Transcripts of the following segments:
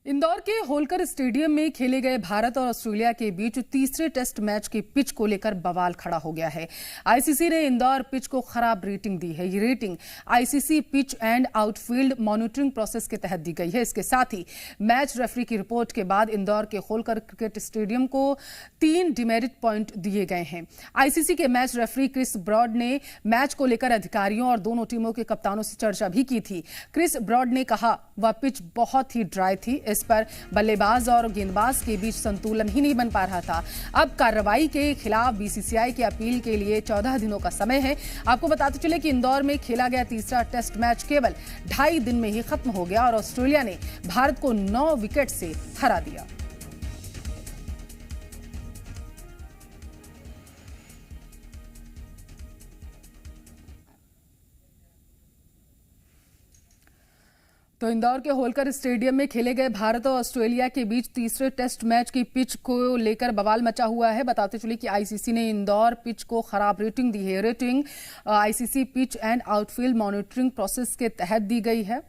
इंदौर के होलकर स्टेडियम में खेले गए भारत और ऑस्ट्रेलिया के बीच तीसरे टेस्ट मैच की पिच को लेकर बवाल खड़ा हो गया है। आईसीसी ने इंदौर पिच को खराब रेटिंग दी है। ये rating ICC pitch and outfield monitoring process के तहत दी गई है। इसके साथ ही मैच रेफरी की रिपोर्ट के बाद इंदौर के होलकर क्रिकेट स्टेडियम को 3 डिमेरिट पॉइंट दिए गए हैं। आईसीसी के मैच रेफरी क्रिस ब्रॉड ने मैच को लेकर अधिकारियों और दोनों टीमों के कप्तानों से चर्चा भी की थी। क्रिस ब्रॉड ने कहा वह पिच बहुत ही ड्राई थी, इस पर बल्लेबाज और गेंदबाज के बीच संतुलन ही नहीं बन पा रहा था। अब कार्रवाई के खिलाफ बीसीसीआई की अपील के लिए 14 दिनों का समय है। आपको बताते चले कि इंदौर में खेला गया तीसरा टेस्ट मैच केवल 2.5 दिन में ही खत्म हो गया और ऑस्ट्रेलिया ने भारत को 9 विकेट से हरा दिया। तो इंदौर के होलकर स्टेडियम में खेले गए भारत और ऑस्ट्रेलिया के बीच तीसरे टेस्ट मैच की पिच को लेकर बवाल मचा हुआ है। बताते चले कि आईसीसी ने इंदौर पिच को खराब रेटिंग दी है। Rating ICC pitch and outfield monitoring process के तहत दी गई है।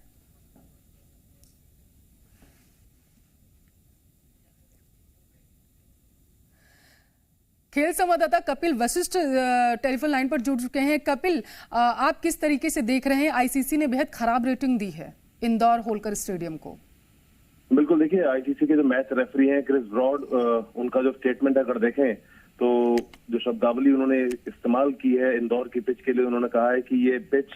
खेल संवाददाता कपिल वशिष्ठ टेलीफोन लाइन पर जुड़ चुके हैं। कपिल, आप किस तरीके से देख रहे हैं? आईसीसी ने बेहद खराब रेटिंग दी है इंदौर होलकर स्टेडियम को। बिल्कुल, देखिए आईसीसी के जो मैच रेफरी हैं क्रिस ब्रॉड, उनका जो स्टेटमेंट अगर देखें तो जो शब्दावली उन्होंने इस्तेमाल की है इंदौर की पिच के लिए, उन्होंने कहा है कि ये पिच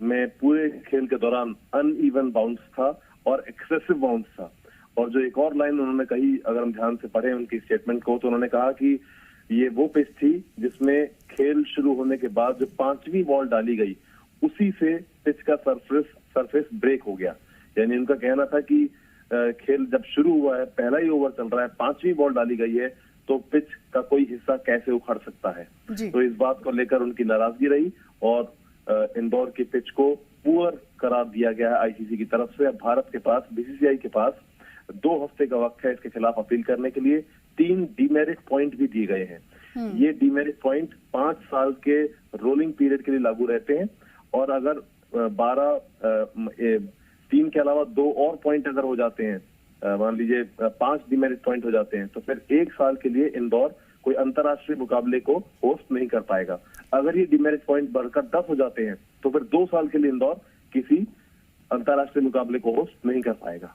में पूरे खेल के दौरान अनइवन बाउंस था और एक्सेसिव बाउंस था। और जो एक और लाइन उन्होंने कही, अगर हम ध्यान से पढ़ें उनकी स्टेटमेंट को, तो उन्होंने कहा कि ये वो पिच थी जिसमें खेल शुरू होने के बाद जो 5वीं बॉल डाली गई उसी से पिच का सरफेस ब्रेक हो गया। यानी उनका कहना था कि खेल जब शुरू हुआ है, पहला ही ओवर चल रहा है, 5वीं बॉल डाली गई है, तो पिच का कोई हिस्सा कैसे उखड़ सकता है। तो इस बात को लेकर उनकी नाराजगी रही और इंदौर की पिच को पुअर करार दिया गया है आईसीसी की तरफ से। अब भारत के पास, बीसीसीआई के पास 2 हफ्ते का वक्त है इसके खिलाफ अपील करने के लिए। 3 डिमेरिट पॉइंट भी दिए गए हैं। ये डिमेरिट पॉइंट 5 साल के रोलिंग पीरियड के लिए लागू रहते हैं और अगर 3 के अलावा 2 और पॉइंट अगर हो जाते हैं, मान लीजिए 5 डिमेरिट पॉइंट हो जाते हैं, तो फिर 1 साल के लिए इंदौर कोई अंतर्राष्ट्रीय मुकाबले को होस्ट नहीं कर पाएगा। अगर ये डिमेरिट पॉइंट बढ़कर 10 हो जाते हैं तो फिर 2 साल के लिए इंदौर किसी अंतर्राष्ट्रीय मुकाबले को होस्ट नहीं कर पाएगा।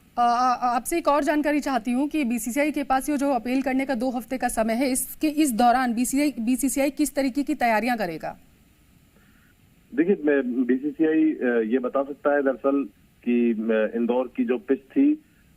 आपसे एक और जानकारी चाहती हूँ कि बीसीसीआई के पास ये जो अपील करने का 2 हफ्ते का समय है, इस दौरान बीसीसीआई किस तरीके की तैयारियां करेगा? देखिए, बीसीसीआई ये बता सकता है दरअसल कि इंदौर की जो पिच थी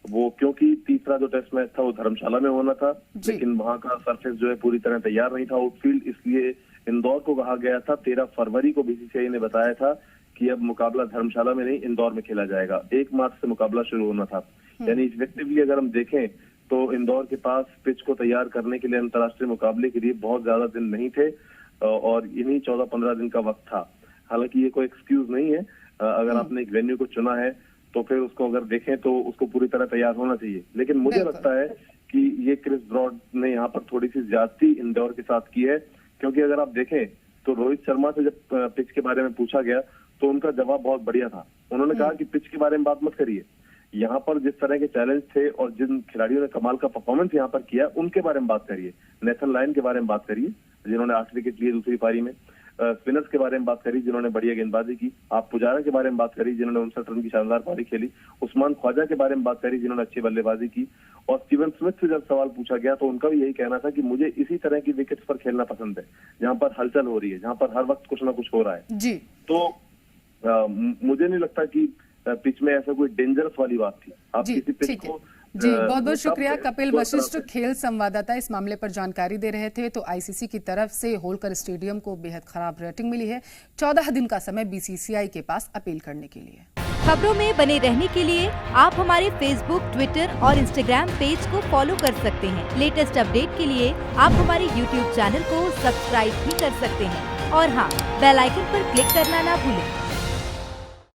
वो, क्योंकि तीसरा जो टेस्ट मैच था वो धर्मशाला में होना था, लेकिन वहां का सरफेस जो है पूरी तरह तैयार नहीं था आउटफील्ड, इसलिए इंदौर को कहा गया था। 13 फरवरी को बीसीसीआई ने बताया था कि अब मुकाबला धर्मशाला में नहीं, इंदौर में खेला जाएगा। 1 मार्च से मुकाबला शुरू होना था। यानी इफेक्टिवली अगर हम देखें तो इंदौर के पास पिच को तैयार करने के लिए अंतर्राष्ट्रीय मुकाबले के लिए बहुत ज्यादा दिन नहीं थे और इन्हीं 14-15 दिन का वक्त था। हालांकि ये कोई एक्सक्यूज नहीं है। अगर आपने एक वेन्यू को चुना है तो फिर उसको अगर देखें तो उसको पूरी तरह तैयार होना चाहिए। लेकिन मुझे लगता है कि ये क्रिस ब्रॉड ने यहाँ पर थोड़ी सी ज्यादती इंदौर के साथ की है, क्योंकि अगर आप देखें तो रोहित शर्मा से जब पिच के बारे में पूछा गया तो उनका जवाब बहुत बढ़िया था। उन्होंने कहा कि पिच के बारे में बात मत करिए, यहाँ पर जिस तरह के चैलेंज थे और जिन खिलाड़ियों ने कमाल का परफॉर्मेंस यहाँ पर किया उनके बारे में बात करिए। नेथन लायन के बारे में बात करिए जिन्होंने 8 विकेट लिए दूसरी पारी में। स्पिनर्स के बारे में बात करी जिन्होंने बढ़िया गेंदबाजी की। आप पुजारा के बारे में बात करी जिन्होंने 59 रन की शानदार पारी खेली। उस्मान ख्वाजा के बारे में बात करी जिन्होंने अच्छी बल्लेबाजी की। और स्टीवन स्मिथ से जब सवाल पूछा गया तो उनका भी यही कहना था कि मुझे इसी तरह की विकेट्स पर खेलना पसंद है, जहां पर हलचल हो रही है, जहां पर हर वक्त कुछ ना कुछ हो रहा है जी। तो मुझे नहीं लगता कि पिच में ऐसा कोई डेंजरस वाली बात थी। आप किसी पिच को जी, बहुत बहुत शुक्रिया कपिल वशिष्ठ, खेल संवाददाता, इस मामले पर जानकारी दे रहे थे। तो आईसीसी की तरफ से होलकर स्टेडियम को बेहद खराब रेटिंग मिली है। 14 दिन का समय बीसीसीआई के पास अपील करने के लिए। खबरों में बने रहने के लिए आप हमारे फेसबुक, ट्विटर और इंस्टाग्राम पेज को फॉलो कर सकते हैं। लेटेस्ट अपडेट के लिए आप हमारे यूट्यूब चैनल को सब्सक्राइब भी कर सकते हैं और हाँ, बेल आइकन पर क्लिक करना ना भूलें।